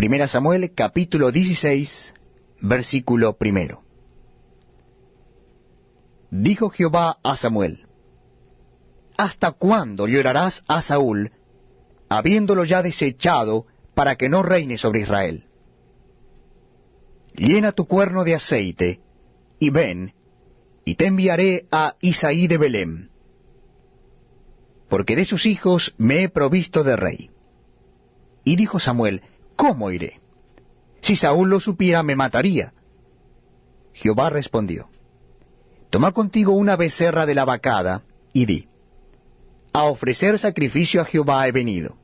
Primera Samuel, capítulo 16, versículo 1. Dijo Jehová a Samuel: ¿Hasta cuándo llorarás a Saúl, habiéndolo ya desechado, para que no reine sobre Israel? Llena tu cuerno de aceite, y ven, y te enviaré a Isaí de Belem, porque de sus hijos me he provisto de rey. Y dijo Samuel: ¿Cómo iré? Si Saúl lo supiera, me mataría. Jehová respondió: Toma contigo una becerra de la vacada, y di: A ofrecer sacrificio a Jehová he venido.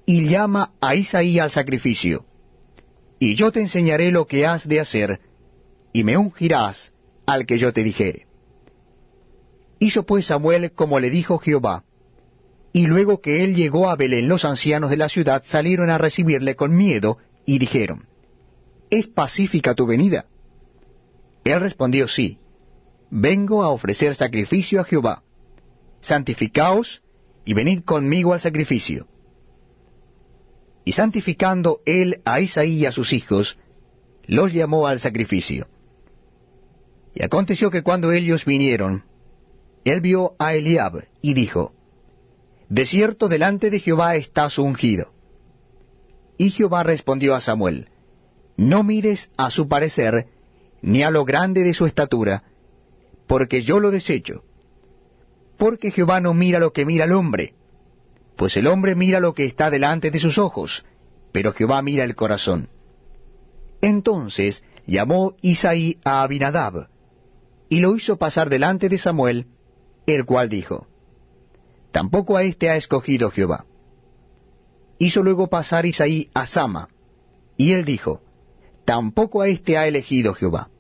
Y llama a Isaí al sacrificio, y yo te enseñaré lo que has de hacer, y me ungirás al que yo te dijere. Hizo pues Samuel como le dijo Jehová, y luego que él llegó a Belén, los ancianos de la ciudad salieron a recibirle con miedo, y dijeron: ¿Es pacífica tu venida? Él respondió: Sí, vengo a ofrecer sacrificio a Jehová. Santificaos, y venid conmigo al sacrificio. Y santificando él a Isaí y a sus hijos, los llamó al sacrificio. Y aconteció que cuando ellos vinieron, él vio a Eliab, y dijo: De cierto delante de Jehová está su ungido. Y Jehová respondió a Samuel: No mires a su parecer, ni a lo grande de su estatura, porque yo lo desecho. Porque Jehová no mira lo que mira el hombre, pues el hombre mira lo que está delante de sus ojos, pero Jehová mira el corazón. Entonces llamó Isaí a Abinadab, y lo hizo pasar delante de Samuel, el cual dijo: Tampoco a éste ha escogido Jehová. Hizo luego pasar Isaí a Sama, y él dijo: Tampoco a éste ha elegido Jehová.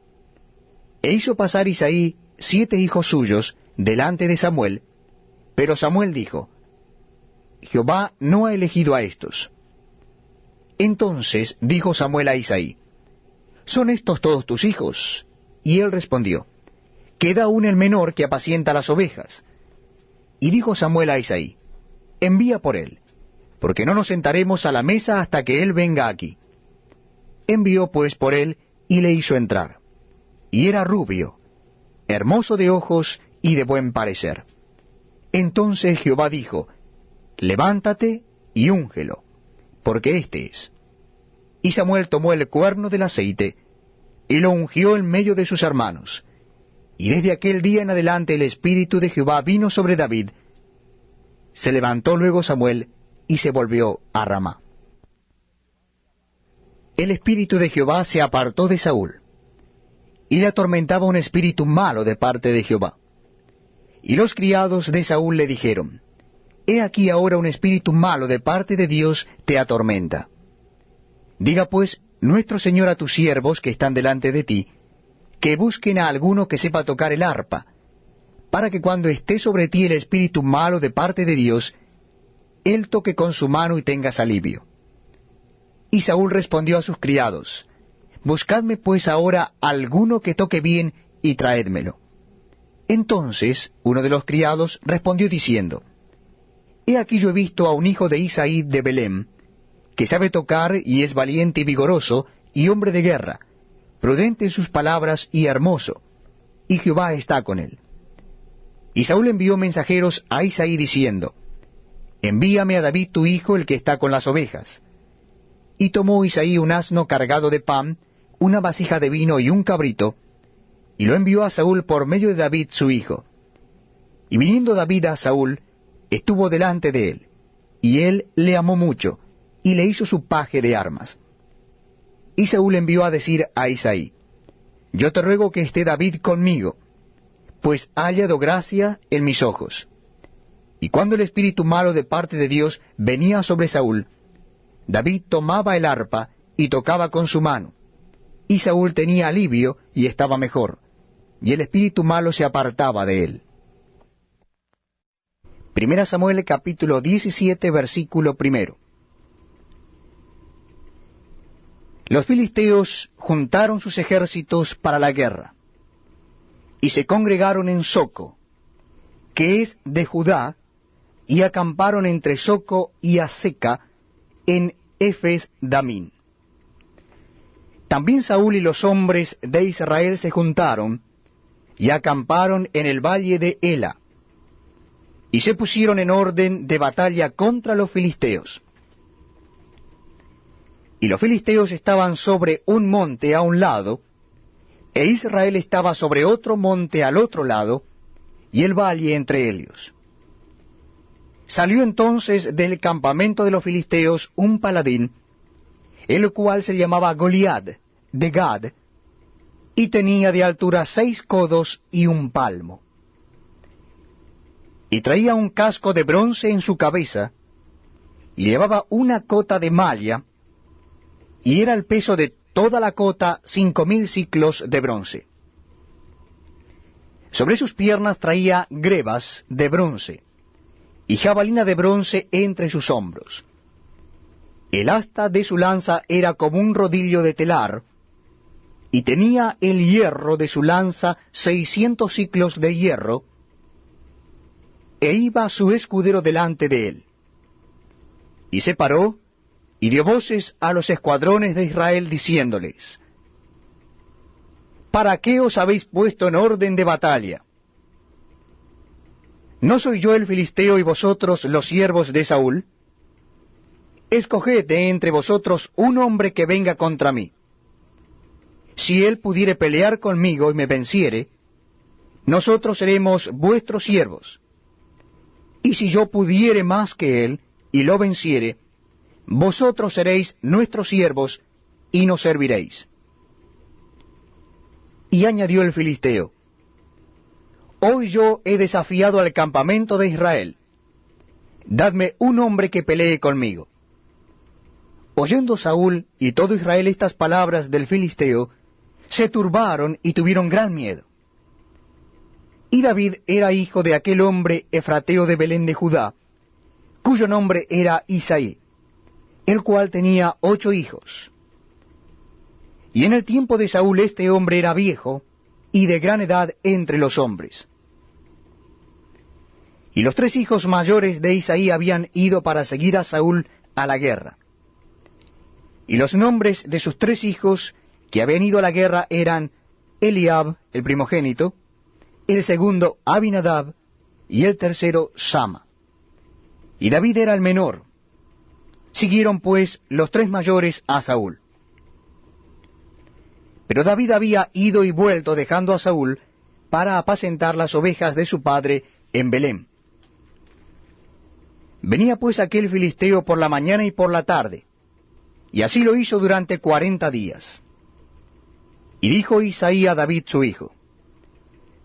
E hizo pasar Isaí 7 hijos suyos delante de Samuel, pero Samuel dijo: Jehová no ha elegido a estos. Entonces dijo Samuel a Isaí: ¿Son estos todos tus hijos? Y él respondió: Queda aún el menor que apacienta las ovejas. Y dijo Samuel a Isaí: Envía por él, porque no nos sentaremos a la mesa hasta que él venga aquí. Envió pues por él, y le hizo entrar. Y era rubio, hermoso de ojos y de buen parecer. Entonces Jehová dijo: Levántate y úngelo, porque éste es. Y Samuel tomó el cuerno del aceite, y lo ungió en medio de sus hermanos. Y desde aquel día en adelante el Espíritu de Jehová vino sobre David. Se levantó luego Samuel, y se volvió a Ramá. El Espíritu de Jehová se apartó de Saúl, y le atormentaba un espíritu malo de parte de Jehová. Y los criados de Saúl le dijeron: He aquí ahora un espíritu malo de parte de Dios te atormenta. Diga pues nuestro Señor a tus siervos que están delante de ti, que busquen a alguno que sepa tocar el arpa, para que cuando esté sobre ti el espíritu malo de parte de Dios, él toque con su mano y tengas alivio. Y Saúl respondió a sus criados: Buscadme pues ahora alguno que toque bien, y traédmelo. Entonces uno de los criados respondió diciendo: He aquí yo he visto a un hijo de Isaí de Belem, que sabe tocar y es valiente y vigoroso, y hombre de guerra, prudente en sus palabras y hermoso, y Jehová está con él. Y Saúl envió mensajeros a Isaí diciendo: Envíame a David tu hijo, el que está con las ovejas. Y tomó Isaí un asno cargado de pan, una vasija de vino y un cabrito, y lo envió a Saúl por medio de David su hijo. Y viniendo David a Saúl, estuvo delante de él, y él le amó mucho, y le hizo su paje de armas. Y Saúl envió a decir a Isaí: Yo te ruego que esté David conmigo, pues ha hallado gracia en mis ojos. Y cuando el espíritu malo de parte de Dios venía sobre Saúl, David tomaba el arpa y tocaba con su mano, y Saúl tenía alivio y estaba mejor, y el espíritu malo se apartaba de él. Primera Samuel capítulo 17 versículo 1. Los filisteos juntaron sus ejércitos para la guerra, y se congregaron en Soco, que es de Judá, y acamparon entre Soco y Aseca, en Efes Damín. También Saúl y los hombres de Israel se juntaron y acamparon en el valle de Ela, y se pusieron en orden de batalla contra los filisteos. Y los filisteos estaban sobre un monte a un lado, e Israel estaba sobre otro monte al otro lado, y el valle entre ellos. Salió entonces del campamento de los filisteos un paladín, el cual se llamaba Goliat, de Gad, y tenía de altura 6 codos y 1 palmo. Y traía un casco de bronce en su cabeza, y llevaba una cota de malla, y era el peso de toda la cota 5000 siclos de bronce. Sobre sus piernas traía grebas de bronce, y jabalina de bronce entre sus hombros. El asta de su lanza era como un rodillo de telar, y tenía el hierro de su lanza 600 siclos de hierro, e iba su escudero delante de él. Y se paró, y dio voces a los escuadrones de Israel, diciéndoles: ¿Para qué os habéis puesto en orden de batalla? ¿No soy yo el filisteo y vosotros los siervos de Saúl? Escoged de entre vosotros un hombre que venga contra mí. Si él pudiere pelear conmigo y me venciere, nosotros seremos vuestros siervos. Y si yo pudiere más que él y lo venciere, vosotros seréis nuestros siervos y nos serviréis. Y añadió el filisteo: Hoy yo he desafiado al campamento de Israel. Dadme un hombre que pelee conmigo. Oyendo Saúl y todo Israel estas palabras del filisteo, se turbaron y tuvieron gran miedo. Y David era hijo de aquel hombre efrateo de Belén de Judá, cuyo nombre era Isaí, el cual tenía 8 hijos. Y en el tiempo de Saúl este hombre era viejo, y de gran edad entre los hombres. Y los 3 hijos mayores de Isaí habían ido para seguir a Saúl a la guerra. Y los nombres de sus 3 hijos que habían ido a la guerra eran Eliab, el primogénito, el segundo Abinadab, y el tercero Sama. Y David era el menor. Siguieron pues los 3 mayores a Saúl. Pero David había ido y vuelto dejando a Saúl para apacentar las ovejas de su padre en Belén. Venía pues aquel filisteo por la mañana y por la tarde, y así lo hizo durante 40 días. Y dijo Isaí a David su hijo: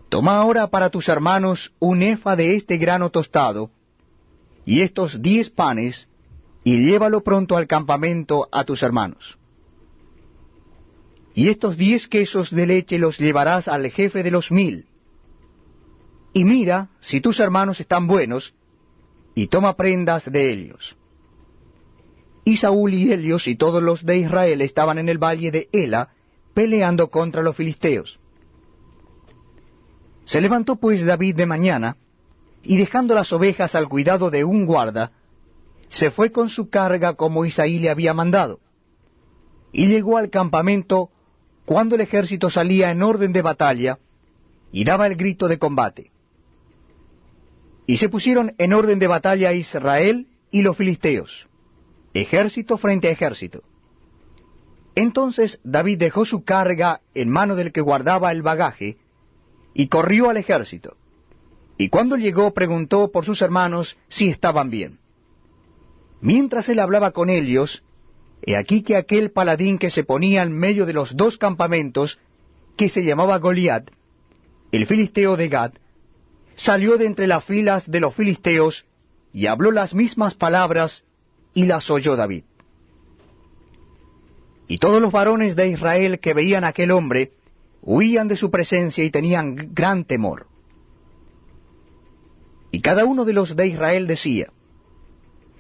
Toma ahora para tus hermanos un efa de este grano tostado, y estos 10 panes, y llévalo pronto al campamento a tus hermanos. Y estos 10 quesos de leche los llevarás al jefe de los 1000. Y mira si tus hermanos están buenos, y toma prendas de ellos. Y Saúl y ellos y todos los de Israel estaban en el valle de Ela, peleando contra los filisteos. Se levantó pues David de mañana, y dejando las ovejas al cuidado de un guarda, se fue con su carga como Isaí le había mandado, y llegó al campamento cuando el ejército salía en orden de batalla, y daba el grito de combate. Y se pusieron en orden de batalla Israel y los filisteos, ejército frente a ejército. Entonces David dejó su carga en mano del que guardaba el bagaje, y corrió al ejército. Y cuando llegó preguntó por sus hermanos si estaban bien. Mientras él hablaba con ellos, he aquí que aquel paladín que se ponía en medio de los 2 campamentos, que se llamaba Goliat, el filisteo de Gad, salió de entre las filas de los filisteos, y habló las mismas palabras, y las oyó David. Y todos los varones de Israel que veían a aquel hombre, huían de su presencia y tenían gran temor. Y cada uno de los de Israel decía: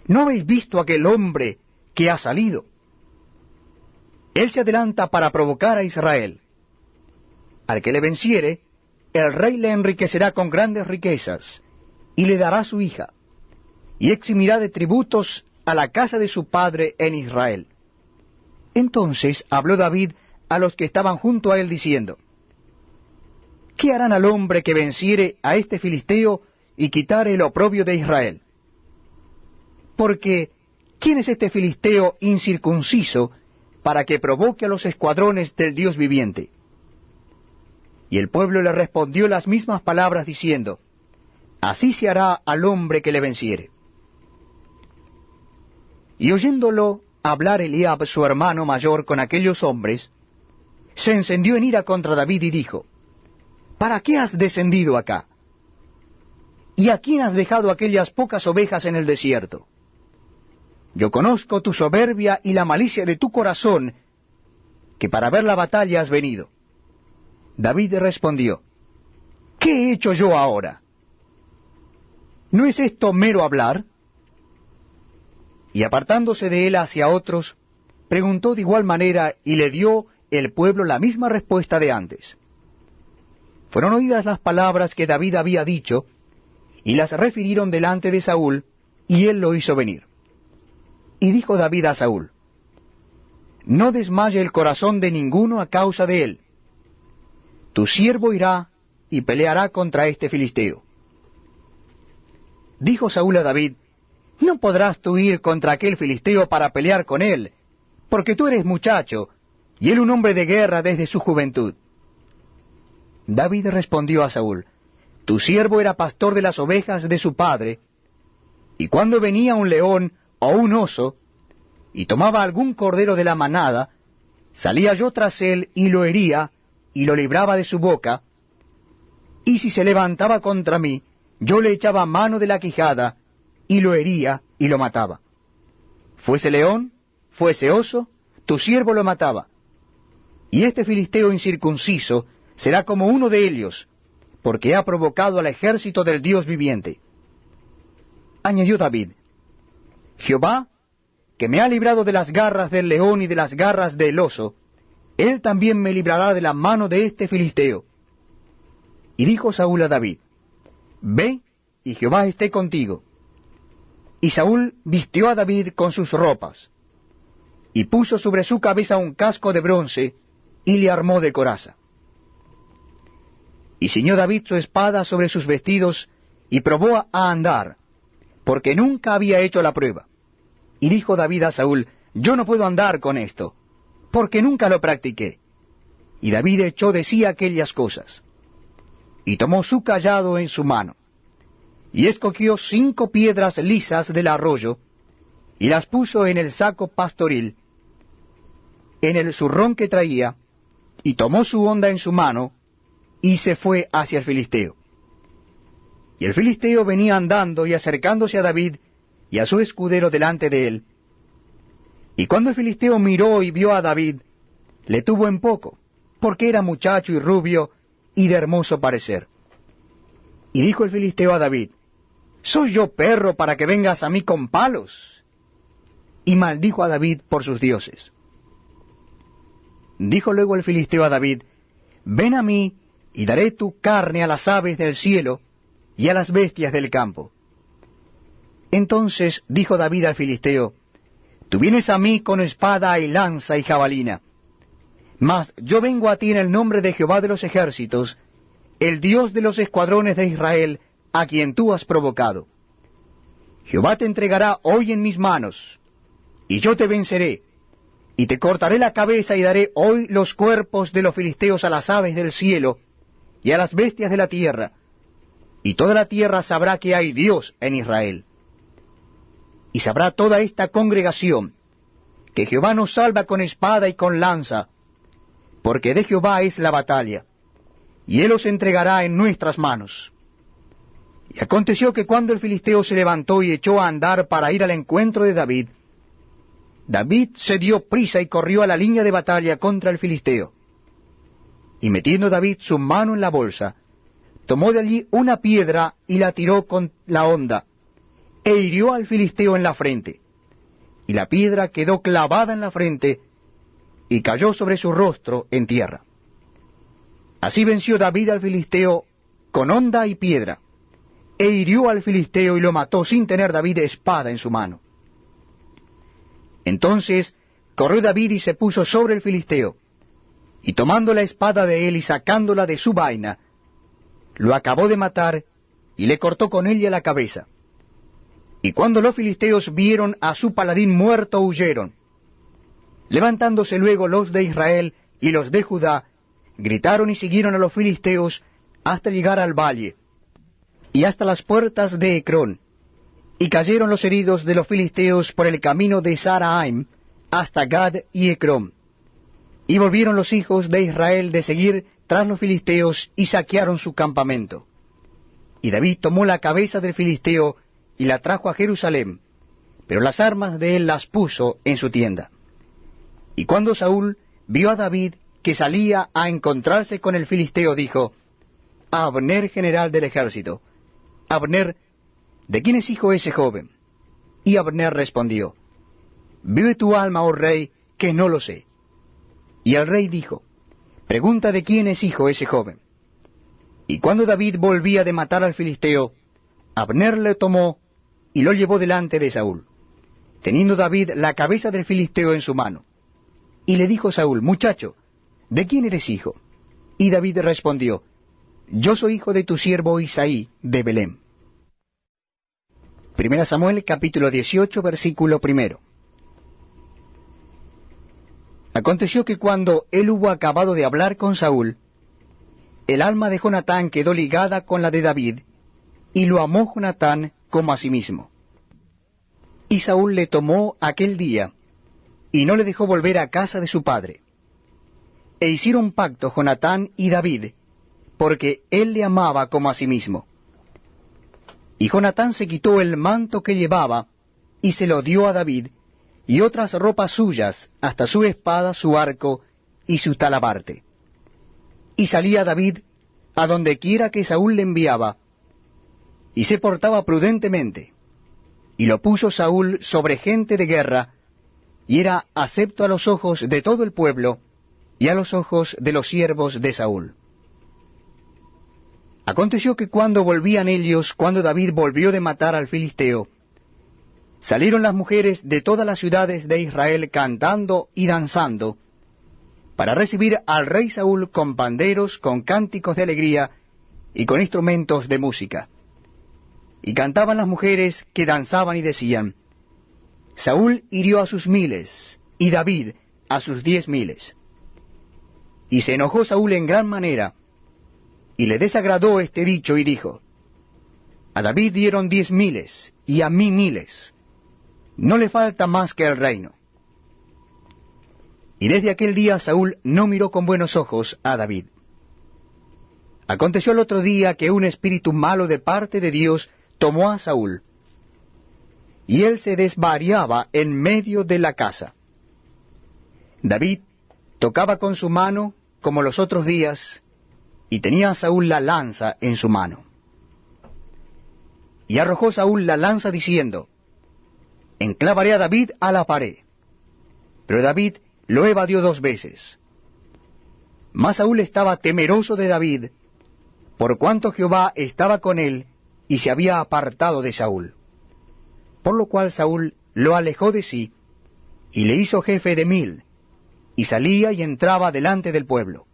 ¿No habéis visto aquel hombre que ha salido? Él se adelanta para provocar a Israel. Al que le venciere, el rey le enriquecerá con grandes riquezas, y le dará su hija, y eximirá de tributos a la casa de su padre en Israel. Entonces habló David a los que estaban junto a él, diciendo: ¿Qué harán al hombre que venciere a este filisteo y quitare el oprobio de Israel? Porque, ¿quién es este filisteo incircunciso para que provoque a los escuadrones del Dios viviente? Y el pueblo le respondió las mismas palabras, diciendo: Así se hará al hombre que le venciere. Y oyéndolo hablar Eliab, su hermano mayor, con aquellos hombres, se encendió en ira contra David y dijo: ¿Para qué has descendido acá? ¿Y a quién has dejado aquellas pocas ovejas en el desierto? Yo conozco tu soberbia y la malicia de tu corazón, que para ver la batalla has venido. David respondió: ¿Qué he hecho yo ahora? ¿No es esto mero hablar? Y apartándose de él hacia otros, preguntó de igual manera, y le dio el pueblo la misma respuesta de antes. Fueron oídas las palabras que David había dicho, y las refirieron delante de Saúl, y él lo hizo venir. Y dijo David a Saúl: No desmaye el corazón de ninguno a causa de él. Tu siervo irá y peleará contra este filisteo. Dijo Saúl a David: No podrás tú ir contra aquel filisteo para pelear con él, porque tú eres muchacho, y él un hombre de guerra desde su juventud. David respondió a Saúl: Tu siervo era pastor de las ovejas de su padre, y cuando venía un león o un oso, y tomaba algún cordero de la manada, salía yo tras él y lo hería, y lo libraba de su boca, y si se levantaba contra mí, yo le echaba mano de la quijada, y lo hería y lo mataba. Fuese león, fuese oso, tu siervo lo mataba. Y este filisteo incircunciso será como uno de ellos, porque ha provocado al ejército del Dios viviente. Añadió David: Jehová, que me ha librado de las garras del león y de las garras del oso, él también me librará de la mano de este filisteo. Y dijo Saúl a David: Ve, y Jehová esté contigo. Y Saúl vistió a David con sus ropas, y puso sobre su cabeza un casco de bronce, y le armó de coraza. Y ciñó David su espada sobre sus vestidos, y probó a andar, porque nunca había hecho la prueba. Y dijo David a Saúl: Yo no puedo andar con esto, porque nunca lo practiqué. Y David echó de sí aquellas cosas. Y tomó su cayado en su mano, y escogió 5 piedras lisas del arroyo, y las puso en el saco pastoril, en el zurrón que traía, y tomó su honda en su mano, y se fue hacia el filisteo. Y el filisteo venía andando y acercándose a David y a su escudero delante de él. Y cuando el filisteo miró y vio a David, le tuvo en poco, porque era muchacho y rubio, y de hermoso parecer. Y dijo el filisteo a David: ¿Soy yo perro para que vengas a mí con palos? Y maldijo a David por sus dioses. Dijo luego el filisteo a David: Ven a mí, y daré tu carne a las aves del cielo y a las bestias del campo. Entonces dijo David al filisteo: Tú vienes a mí con espada y lanza y jabalina, mas yo vengo a ti en el nombre de Jehová de los ejércitos, el Dios de los escuadrones de Israel, a quien tú has provocado. Jehová te entregará hoy en mis manos, y yo te venceré, y te cortaré la cabeza, y daré hoy los cuerpos de los filisteos a las aves del cielo y a las bestias de la tierra, y toda la tierra sabrá que hay Dios en Israel. Y sabrá toda esta congregación que Jehová nos salva con espada y con lanza, porque de Jehová es la batalla, y él os entregará en nuestras manos. Y aconteció que cuando el filisteo se levantó y echó a andar para ir al encuentro de David, David se dio prisa y corrió a la línea de batalla contra el filisteo. Y metiendo David su mano en la bolsa, tomó de allí una piedra y la tiró con la honda, e hirió al filisteo en la frente. Y la piedra quedó clavada en la frente, y cayó sobre su rostro en tierra. Así venció David al filisteo con honda y piedra, e hirió al filisteo y lo mató sin tener David espada en su mano. Entonces corrió David y se puso sobre el filisteo, y tomando la espada de él y sacándola de su vaina, lo acabó de matar y le cortó con ella la cabeza. Y cuando los filisteos vieron a su paladín muerto, huyeron. Levantándose luego los de Israel y los de Judá, gritaron y siguieron a los filisteos hasta llegar al valle, y hasta las puertas de Ecrón, y cayeron los heridos de los filisteos por el camino de Saraim hasta Gad y Ecrón. Y volvieron los hijos de Israel de seguir tras los filisteos y saquearon su campamento. Y David tomó la cabeza del filisteo y la trajo a Jerusalén, pero las armas de él las puso en su tienda. Y cuando Saúl vio a David que salía a encontrarse con el filisteo, dijo a Abner, general del ejército: Abner, ¿de quién es hijo ese joven? Y Abner respondió: Vive tu alma, oh rey, que no lo sé. Y el rey dijo: Pregunta de quién es hijo ese joven. Y cuando David volvía de matar al filisteo, Abner le tomó y lo llevó delante de Saúl, teniendo David la cabeza del filisteo en su mano. Y le dijo Saúl: Muchacho, ¿de quién eres hijo? Y David respondió: Yo soy hijo de tu siervo Isaí de Belén. 1 Samuel capítulo 18, versículo 1. Aconteció que cuando él hubo acabado de hablar con Saúl, el alma de Jonatán quedó ligada con la de David, y lo amó Jonatán como a sí mismo. Y Saúl le tomó aquel día, y no le dejó volver a casa de su padre. E hicieron pacto Jonatán y David, porque él le amaba como a sí mismo. Y Jonatán se quitó el manto que llevaba, y se lo dio a David, y otras ropas suyas, hasta su espada, su arco y su talabarte. Y salía David a donde quiera que Saúl le enviaba, y se portaba prudentemente, y lo puso Saúl sobre gente de guerra, y era acepto a los ojos de todo el pueblo, y a los ojos de los siervos de Saúl. Aconteció que cuando volvían ellos, cuando David volvió de matar al filisteo, salieron las mujeres de todas las ciudades de Israel cantando y danzando, para recibir al rey Saúl con panderos, con cánticos de alegría y con instrumentos de música. Y cantaban las mujeres que danzaban y decían: Saúl hirió a sus 1000, y David a sus 10,000. Y se enojó Saúl en gran manera, y le desagradó este dicho, y dijo: A David dieron 10,000, y a mí 1000. No le falta más que el reino. Y desde aquel día Saúl no miró con buenos ojos a David. Aconteció el otro día que un espíritu malo de parte de Dios tomó a Saúl, y él se desvariaba en medio de la casa. David tocaba con su mano como los otros días, y tenía a Saúl la lanza en su mano. Y arrojó Saúl la lanza diciendo: Enclavaré a David a la pared. Pero David lo evadió 2 veces. Mas Saúl estaba temeroso de David, por cuanto Jehová estaba con él, y se había apartado de Saúl. Por lo cual Saúl lo alejó de sí, y le hizo jefe de 1000, y salía y entraba delante del pueblo.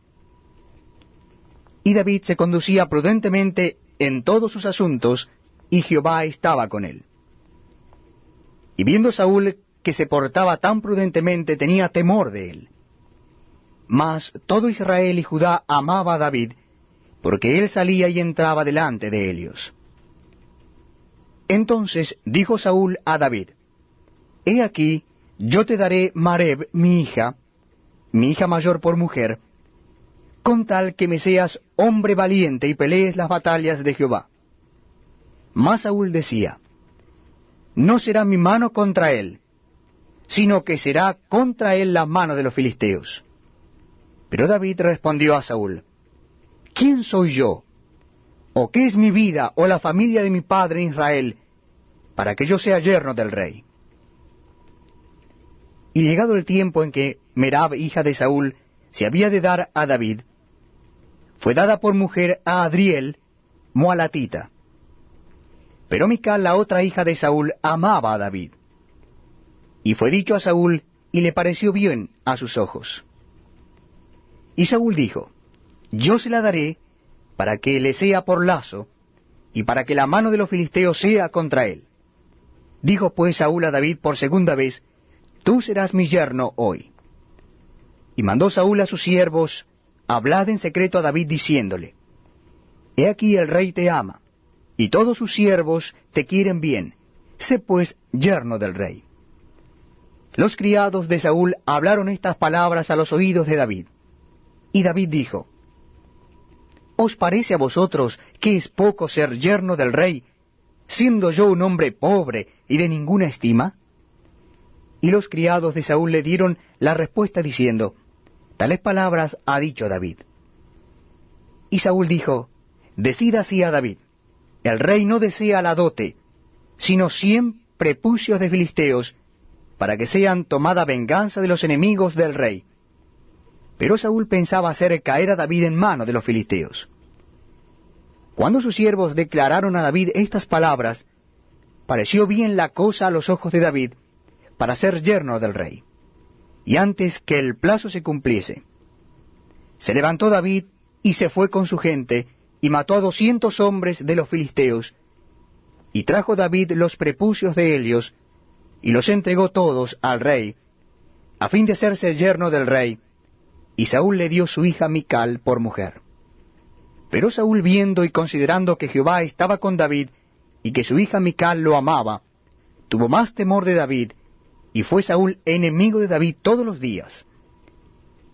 Y David se conducía prudentemente en todos sus asuntos, y Jehová estaba con él. Y viendo Saúl que se portaba tan prudentemente, tenía temor de él. Mas todo Israel y Judá amaba a David, porque él salía y entraba delante de ellos. Entonces dijo Saúl a David: He aquí, yo te daré Mareb, mi hija mayor por mujer, con tal que me seas hombre valiente y pelees las batallas de Jehová. Mas Saúl decía: No será mi mano contra él, sino que será contra él la mano de los filisteos. Pero David respondió a Saúl: ¿Quién soy yo? ¿O qué es mi vida o la familia de mi padre Israel, para que yo sea yerno del rey? Y llegado el tiempo en que Merab, hija de Saúl, se había de dar a David, fue dada por mujer a Adriel, moalatita. Pero Mical, la otra hija de Saúl, amaba a David. Y fue dicho a Saúl, y le pareció bien a sus ojos. Y Saúl dijo, yo se la daré para que le sea por lazo, y para que la mano de los filisteos sea contra él. Dijo pues Saúl a David por segunda vez, tú serás mi yerno hoy. Y mandó Saúl a sus siervos, hablad en secreto a David diciéndole, he aquí el rey te ama, y todos sus siervos te quieren bien, sé pues yerno del rey. Los criados de Saúl hablaron estas palabras a los oídos de David. Y David dijo, ¿os parece a vosotros que es poco ser yerno del rey, siendo yo un hombre pobre y de ninguna estima? Y los criados de Saúl le dieron la respuesta diciendo, tales palabras ha dicho David. Y Saúl dijo, decid así a David, el rey no desea la dote, sino 100 prepucios de filisteos, para que sean tomada venganza de los enemigos del rey. Pero Saúl pensaba hacer caer a David en mano de los filisteos. Cuando sus siervos declararon a David estas palabras, pareció bien la cosa a los ojos de David para ser yerno del rey. Y antes que el plazo se cumpliese, se levantó David y se fue con su gente, y mató a 200 hombres de los filisteos, y trajo David los prepucios de ellos, y los entregó todos al rey, a fin de hacerse yerno del rey, y Saúl le dio su hija Mical por mujer. Pero Saúl, viendo y considerando que Jehová estaba con David, y que su hija Mical lo amaba, tuvo más temor de David, y fue Saúl enemigo de David todos los días.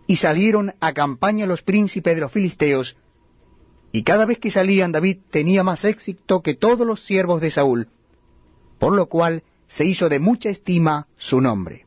Y salieron a campaña los príncipes de los filisteos, y cada vez que salían David tenía más éxito que todos los siervos de Saúl, por lo cual se hizo de mucha estima su nombre.